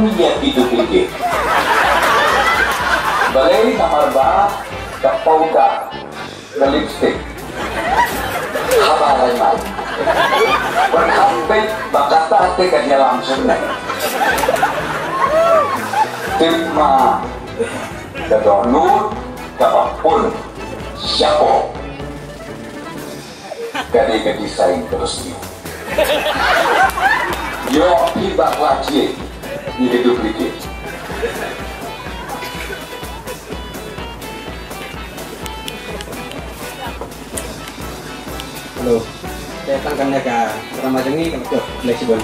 niya duplicate. Balay kamar ba kapauda na lipstick. Habaray man. Berhampit bakatate kanya langsung na. Timma kadonut kapapun siapo. Kade ka desain terus niyo. Yo ibak lagi ini duplicate. Halo, saya tangkapnya ke Ramadhan ini kalau fleksibel.